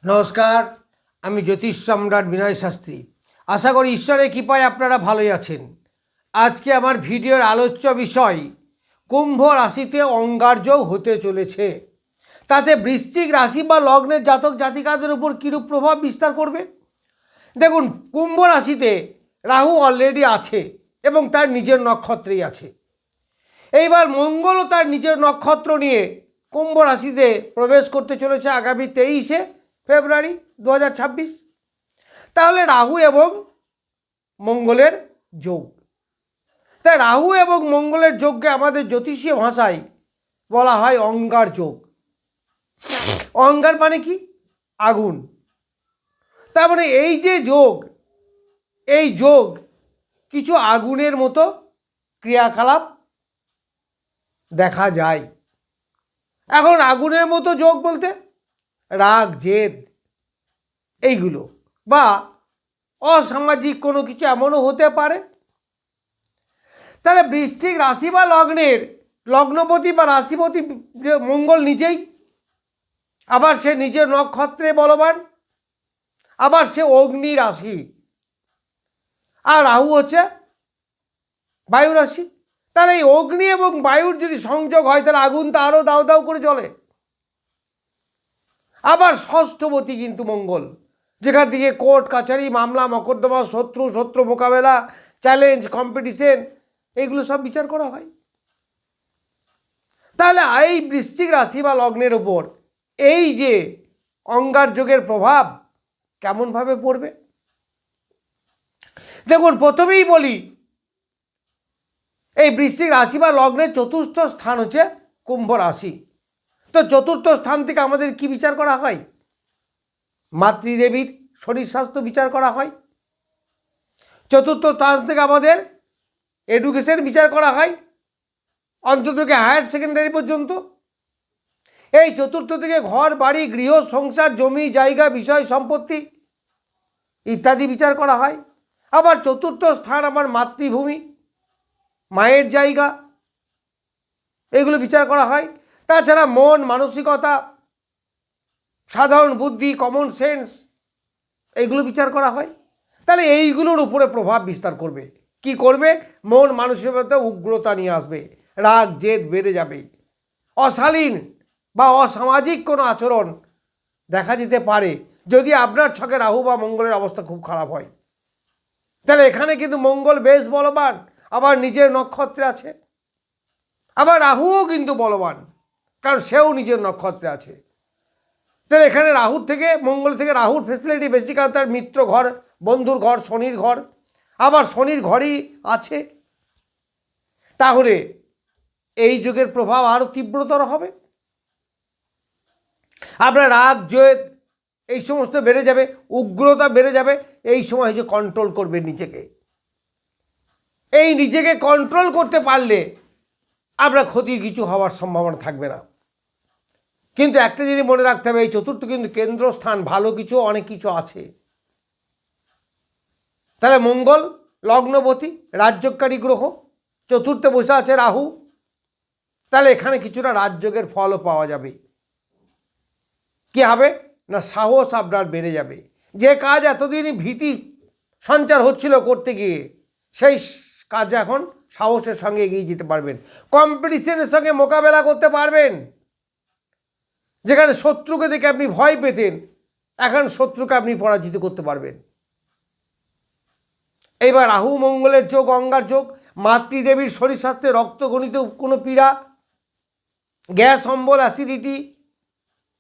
নমস্কার, আমি জ্যোতিষ সম্রাট বিনয় শাস্ত্রী। আশা করি ঈশ্বরের কৃপায় আপনারা ভালোই আছেন। আজকে আমার ভিডিওর আলোচ্য বিষয় কুম্ভ রাশিতে অঙ্গারযোগ হতে চলেছে। তাতে বৃশ্চিক রাশি বা লগ্নের জাতক জাতিকাদের উপর কীরূপ প্রভাব বিস্তার করবে। দেখুন, কুম্ভ রাশিতে রাহু অলরেডি আছে এবং তার নিজের নক্ষত্রেই আছে। এইবার মঙ্গলও তার নিজের নক্ষত্র নিয়ে কুম্ভ রাশিতে প্রবেশ করতে চলেছে আগামী 23শে ফেব্রুয়ারি 2026। তাহলে রাহু এবং মঙ্গলের যোগ। তাই রাহু এবং মঙ্গলের যোগকে আমাদের জ্যোতিষীয় ভাষায় বলা হয় অঙ্গার যোগ। অঙ্গার মানে কি? আগুন। তার মানে এই যে যোগ, এই যোগ কিছু আগুনের মতো ক্রিয়াকলাপ দেখা যায়। এখন আগুনের মতো যোগ বলতে রাগ, জেদ এইগুলো, বা অসামাজিক কোনো কিছু এমনও হতে পারে। তাহলে বৃশ্চিক রাশি বা লগ্নের লগ্নপতি বা রাশিপতি মঙ্গল নিজেই, আবার সে নিজের নক্ষত্রে বলবান, আবার সে অগ্নি রাশি, আর রাহু হচ্ছে বায়ু রাশি। তাহলে এই অগ্নি এবং বায়ুর যদি সংযোগ হয় তাহলে আগুন তো আরও দাউ দাউ করে জ্বলে। আবার ষষ্ঠপতি কিন্তু মঙ্গল, যেখান থেকে কোর্ট কাছারি, মামলা মকদ্দমা, শত্রু মোকাবেলা, চ্যালেঞ্জ, কম্পিটিশন, এইগুলো সব বিচার করা হয়। তাহলে এই বৃশ্চিক রাশি বা লগ্নের ওপর এই যে অঙ্গার যোগের প্রভাব কেমনভাবে পড়বে দেখুন। প্রথমেই বলি, এই বৃশ্চিক রাশি বা লগ্নের চতুর্থ স্থান হচ্ছে কুম্ভ রাশি। তো চতুর্থ স্থান থেকে আমাদের কি বিচার করা হয়? মাতৃদেবীর শরীর স্বাস্থ্য বিচার করা হয়। চতুর্থ স্থান থেকে আমাদের এডুকেশন বিচার করা হয়, অন্তত হায়ার সেকেন্ডারি পর্যন্ত। এই চতুর্থ থেকে ঘর বাড়ি, গৃহ সংসার, জমি জায়গা, বিষয় সম্পত্তি ইত্যাদি বিচার করা হয়। আবার চতুর্থ স্থান আমার মাতৃভূমি, মায়ের জায়গা, এগুলো বিচার করা হয়। তাছাড়া মন, মানসিকতা, সাধারণ বুদ্ধি, কমন সেন্স, এইগুলো বিচার করা হয়। তাহলে এইগুলোর উপরে প্রভাব বিস্তার করবে। কি করবে? মন মানসিকতা উগ্রতা নিয়ে আসবে, রাগ জেদ বেড়ে যাবে, অশালীন বা অসামাজিক কোনো আচরণ দেখা যেতে পারে যদি আপনার ছকে রাহু বা মঙ্গলের অবস্থা খুব খারাপ হয়। তাহলে এখানে কিন্তু মঙ্গল বেশ বলবান, আবার নিজের নক্ষত্রে আছে। আবার রাহুও কিন্তু বলবান, কারণ সেও নিজের নক্ষত্রে আছে। তাহলে এখানে রাহুর থেকে, মঙ্গল থেকে রাহুর ফেসিলিটি বেশি, কারণ তার মিত্র ঘর, বন্ধুর ঘর, শনির ঘর, আবার শনির ঘরই আছে। তাহলে এই যুগের প্রভাব আরও তীব্রতর হবে। আপনার রাগ জেদ এই সমস্ত বেড়ে যাবে, উগ্রতা বেড়ে যাবে। এই সময় যে কন্ট্রোল করবে নিজেকে, এই নিজেকে কন্ট্রোল করতে পারলে আপনার ক্ষতির কিছু হওয়ার সম্ভাবনা থাকবে না। কিন্তু একটা জিনিস মনে রাখতে হবে, এই চতুর্থ কিন্তু কেন্দ্রস্থান, ভালো কিছু অনেক কিছু আছে। তাহলে মঙ্গল লগ্নপতি, রাজযোগকারী গ্রহ, চতুর্থে বসে আছে রাহু। তাহলে এখানে কিছুটা রাজযোগের ফলও পাওয়া যাবে। কি হবে না, সাহস আপনার বেড়ে যাবে। যে কাজ এতদিনই ভীতি সঞ্চার হচ্ছিল করতে গিয়ে, সেই কাজ এখন সাহসের সঙ্গে এগিয়ে যেতে পারবেন। কম্পিটিশনের সঙ্গে মোকাবেলা করতে পারবেন। যেখানে শত্রুকে দেখে আপনি ভয় পেতেন, এখন শত্রুকে আপনি পরাজিত করতে পারবেন। এইবার রাহু মঙ্গলের যোগ, অঙ্গার যোগ, মাতৃদেবীর শরীর স্বাস্থ্যে রক্তগণিত কোনো পীড়া, গ্যাস, অম্বল, অ্যাসিডিটি,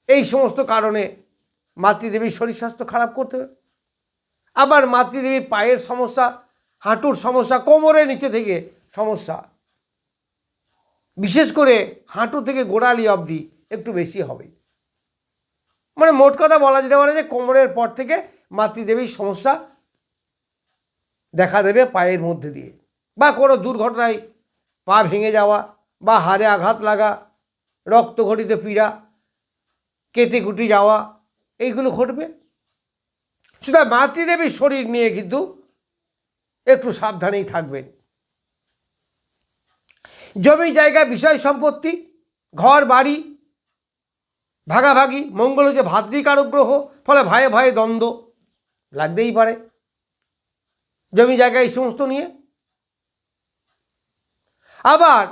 এই সমস্ত কারণে মাতৃদেবীর শরীর স্বাস্থ্য খারাপ করতে হবে। আবার মাতৃদেবীর পায়ের সমস্যা, হাঁটুর সমস্যা, কোমরের নিচে থেকে সমস্যা, বিশেষ করে হাঁটু থেকে গোড়ালি অবধি একটু বেশি হবে। মানে মোট কথা বলা যেতে পারে যে কোমরের পর থেকে মাতৃদেবীর সমস্যা দেখা দেবে পায়ের মধ্যে দিয়ে, বা কোনো দুর্ঘটনায় পা ভেঙে যাওয়া, বা হাড়ে আঘাত লাগা, রক্তঘটিত পীড়া, কেটে কুটি যাওয়া, এইগুলো ঘটবে। সুতরাং মাতৃদেবীর শরীর নিয়ে কিন্তু একটু সাবধানেই থাকবেন। জমি জায়গা, বিষয় সম্পত্তি, ঘর বাড়ি, ভাগাভাগি, মঙ্গল হচ্ছে ভাতৃকারক গ্রহ, ফলে ভাইয়ে ভাইয়ে দ্বন্দ্ব লাগতেই পারে জমি জায়গা এই সমস্ত নিয়ে। আবার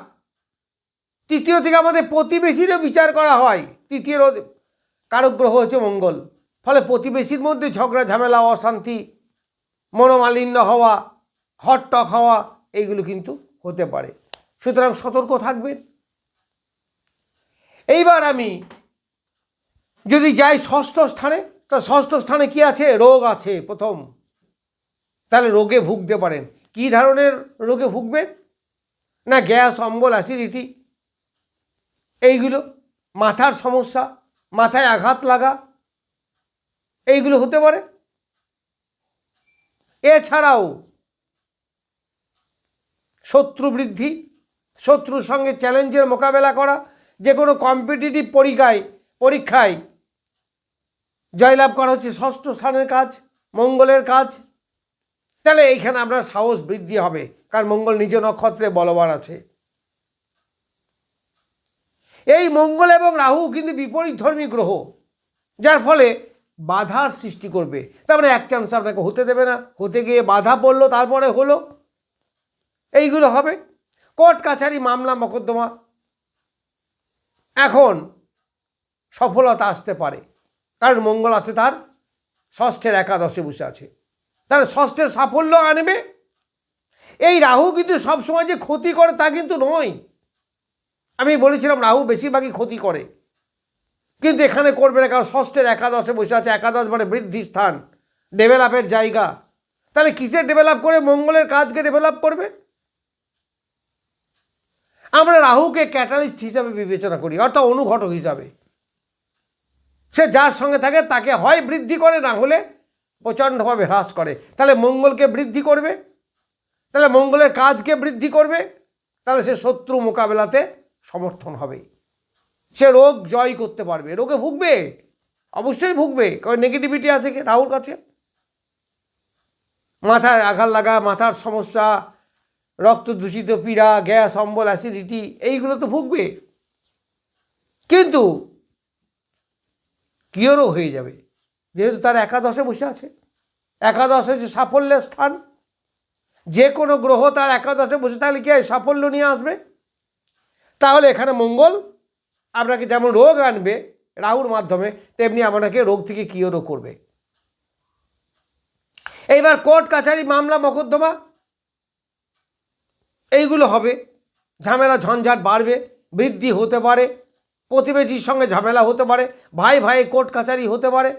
তৃতীয় থেকে আমাদের প্রতিবেশীরও বিচার করা হয়। তৃতীয় কারক গ্রহ হচ্ছে মঙ্গল, ফলে প্রতিবেশীর মধ্যে ঝগড়া ঝামেলা, অশান্তি, মনোমালিন্য হওয়া, হটটক হওয়া, এইগুলো কিন্তু হতে পারে। সুতরাং সতর্ক থাকবেন। এইবার আমি যদি যাই ষষ্ঠ স্থানে, তা ষষ্ঠ স্থানে কি আছে? রোগ আছে প্রথম। তাহলে রোগে ভুগতে পারেন। কী ধরনের রোগে ভুগবেন? না গ্যাস, অম্বল, অ্যাসিডিটি, এইগুলো, মাথার সমস্যা, মাথায় আঘাত লাগা, এইগুলো হতে পারে। এছাড়াও শত্রু বৃদ্ধি, শত্রুর সঙ্গে চ্যালেঞ্জের মোকাবেলা করা, যে কোনো কম্পিটিটিভ পরীক্ষায় জয়লাভ করা হচ্ছে ষষ্ঠ স্থানের কাজ, মঙ্গলের কাজ। তাহলে এইখানে আপনার সাহস বৃদ্ধি হবে, কারণ মঙ্গল নিজ নক্ষত্রে বলবান আছে। এই মঙ্গল এবং রাহু কিন্তু বিপরীতধর্মী গ্রহ, যার ফলে বাধার সৃষ্টি করবে। তার মানে এক চান্স আপনাকে হতে দেবে না, হতে গিয়ে বাধা পড়লো, তারপরে হলো, এইগুলো হবে। কোর্ট কাছারি, মামলা মোকদ্দমা, এখন সফলতা আসতে পারে, কারণ মঙ্গল আছে তার ষষ্ঠের একাদশে বসে আছে, তাহলে ষষ্ঠের সাফল্য আনবে। এই রাহু কিন্তু সবসময় যে ক্ষতি করে তা কিন্তু নয়। আমি বলেছিলাম রাহু বেশিরভাগই ক্ষতি করে, কিন্তু এখানে করবে না, কারণ ষষ্ঠের একাদশে বসে আছে। একাদশ মানে বৃদ্ধি স্থান, ডেভেলপের জায়গা। তাহলে কিসের ডেভেলপ করে? মঙ্গলের কাজকে ডেভেলপ করবে। আমরা রাহুকে ক্যাটালিস্ট হিসাবে বিবেচনা করি, অর্থাৎ অনুঘটক হিসাবে। সে যার সঙ্গে থাকে তাকে হয় বৃদ্ধি করে, না হলে প্রচণ্ডভাবে হ্রাস করে। তাহলে মঙ্গলকে বৃদ্ধি করবে, তাহলে মঙ্গলের কাজকে বৃদ্ধি করবে, তাহলে সে শত্রু মোকাবেলাতে সমর্থন হবে, সে রোগ জয় করতে পারবে। রোগে ভুগবে, অবশ্যই ভুগবে, কারণ নেগেটিভিটি আছে রাহুর কাছে। মাথায় আঘাত লাগা, মাথার সমস্যা, রক্ত দূষিত পীড়া, গ্যাস, অম্বল, অ্যাসিডিটি, এইগুলো তো ভুগবে, কিন্তু কিওরও হয়ে যাবে, যেহেতু তার একাদশে বসে আছে। একাদশ হচ্ছে সাফল্যের স্থান। যে কোনো গ্রহ তার একাদশে বসে থাকলে কি হয়? সাফল্য নিয়ে আসবে। তাহলে এখানে মঙ্গল আপনাকে যেমন রোগ আনবে রাহুর মাধ্যমে, তেমনি আপনাকে রোগ থেকে কিওরও করবে। এইবার কোর্ট কাছারি, মামলা মোকদ্দমা, এইগুলো হবে। ঝামেলা ঝঞ্ঝাট বাড়বে, বৃদ্ধি হতে পারে, প্রতিবেশীর সঙ্গে ঝামেলা হতে পারে, ভাই ভাই কোর্ট কাছারি হতে পারে।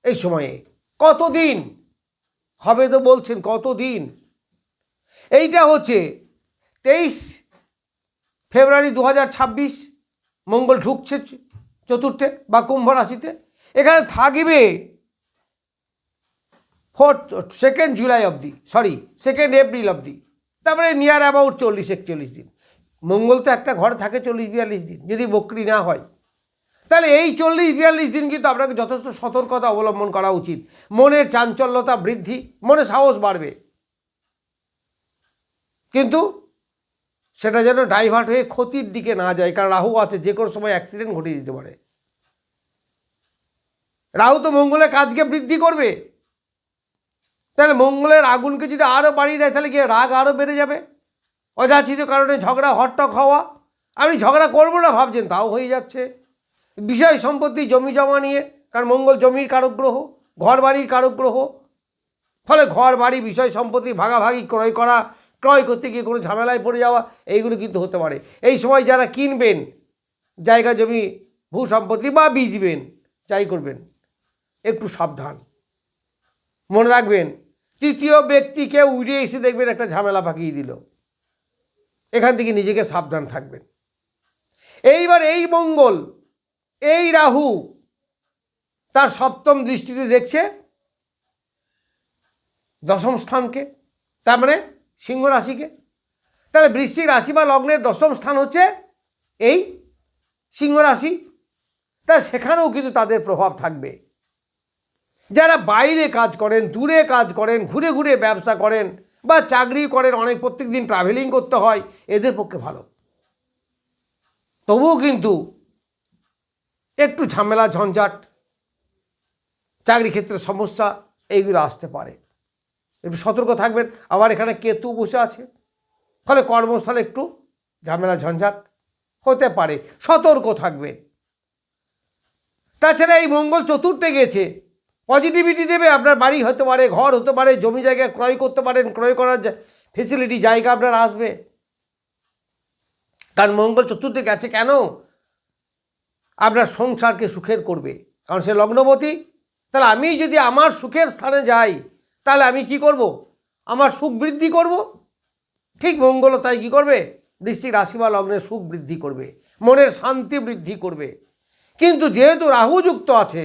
এই সময়ে কতদিন হবে তো বলছেন, কতদিন? এইটা হচ্ছে 23 ফেব্রুয়ারি 2026, মঙ্গল ঢুকছে চতুর্থে বা কুম্ভ রাশিতে। এখানে থাকবে 2 জুলাই অবধি, 2 এপ্রিল অবধি। তারপরে নিয়ার অ্যাবাউট 40-41 দিন। মঙ্গল তো একটা ঘরে থাকে 40-42 দিন, যদি বক্রি না হয়। তাহলে এই 40-42 দিন কিন্তু আপনাকে যথেষ্ট সতর্কতা অবলম্বন করা উচিত। মনের চাঞ্চল্যতা বৃদ্ধি, মনে সাহস বাড়বে, কিন্তু সেটা যেন ডাইভার্ট হয়ে ক্ষতির দিকে না যায়, কারণ রাহু আছে, যে কোনো সময় অ্যাক্সিডেন্ট ঘটিয়ে দিতে পারে। রাহু তো মঙ্গলের কাজকে বৃদ্ধি করবে, তাহলে মঙ্গলের আগুনকে যদি আরও বাড়িয়ে দেয়, তাহলে কি রাগ আরও বেড়ে যাবে। অযাচিত কারণে ঝগড়া, হটটক হওয়া, আপনি ঝগড়া করবো না ভাবছেন, তাও হয়ে যাচ্ছে। বিষয় সম্পত্তি, জমি জমা নিয়ে, কারণ মঙ্গল জমির কারক গ্রহ, ঘর বাড়ির কারক গ্রহ, ফলে ঘর বাড়ি, বিষয় সম্পত্তি ভাগাভাগি ক্রয় করতে গিয়ে কোনো ঝামেলায় পড়ে যাওয়া, এইগুলো কিন্তু হতে পারে। এই সময় যারা কিনবেন জায়গা জমি, ভূ সম্পত্তি বা বেচবেন, যাই করবেন, একটু সাবধান। মনে রাখবেন, তৃতীয় ব্যক্তিকে উড়ে এসে দেখবেন একটা ঝামেলা পাকিয়ে দিল, এখান থেকে নিজেকে সাবধান থাকবেন। এইবার এই মঙ্গল, এই রাহু তার সপ্তম দৃষ্টিতে দেখছে দশম স্থানকে, তার মানে সিংহ রাশিকে। তাহলে বৃশ্চিক রাশি বা লগ্নের দশম স্থান হচ্ছে এই সিংহ রাশি। তা সেখানেও কিন্তু তাদের প্রভাব থাকবে। যারা বাইরে কাজ করেন, দূরে কাজ করেন, ঘুরে ঘুরে ব্যবসা করেন বা চাকরি করেন, অনেক প্রত্যেক দিন ট্রাভেলিং করতে হয়, এদের পক্ষে ভালো। তবুও কিন্তু একটু ঝামেলা ঝঞ্ঝাট, চাকরি ক্ষেত্রে সমস্যা, এইগুলো আসতে পারে। একটু সতর্ক থাকবেন। আবার এখানে কেতু বসে আছে, ফলে কর্মস্থলে একটু ঝামেলা ঝঞ্ঝাট হতে পারে, সতর্ক থাকবেন। তাছাড়া এই মঙ্গল চতুর্থে গেছে, পজিটিভিটি দেবে। আপনার বাড়ি হতে পারে, ঘর হতে পারে, জমি জায়গা ক্রয় করতে পারেন, ক্রয় করার ফেসিলিটি জায়গা আপনার আসবে। কারণ মঙ্গল চতুর্থে গেছে কেন? আপনার সংসারকে সুখের করবে, কারণ সে লগ্নপতি। তাহলে আমি যদি আমার সুখের স্থানে যাই, তাহলে আমি কি করব? আমার সুখ বৃদ্ধি করব। ঠিক মঙ্গল তাই কি করবে? বৃশ্চিক রাশি বা লগ্নের সুখ বৃদ্ধি করবে, মনের শান্তি বৃদ্ধি করবে। কিন্তু যেহেতু রাহু যুক্ত আছে,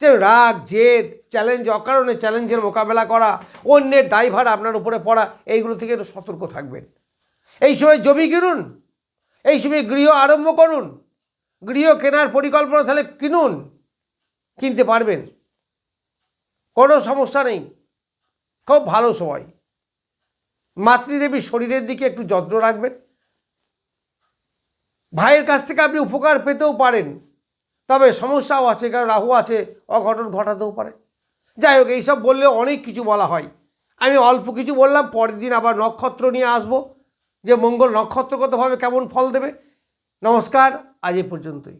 যে রাগ, জেদ, চ্যালেঞ্জ, অকারণে চ্যালেঞ্জের মোকাবেলা করা, অন্যের দায়ভার আপনার উপরে পড়া, এইগুলো থেকে একটু সতর্ক থাকবেন। এই সময় জমি কিনুন, এই সময় গৃহ আরম্ভ করুন, গৃহ কেনার পরিকল্পনা তাহলে কিনুন, কিনতে পারবেন, কোনো সমস্যা নেই, খুব ভালো সময়। মাতৃদেবীর শরীরের দিকে একটু যত্ন রাখবেন। ভাইয়ের কাছ থেকে আপনি উপকার পেতেও পারেন, তবে সমস্যাও আছে, কারণ রাহু আছে, অঘটন ঘটাতেও পারে। যাই হোক, এইসব বললে অনেক কিছু বলা হয়, আমি অল্প কিছু বললাম। পরের দিন আবার নক্ষত্র নিয়ে আসব, যে মঙ্গল নক্ষত্রগতভাবে কেমন ফল দেবে। নমস্কার, আজ এ পর্যন্তই।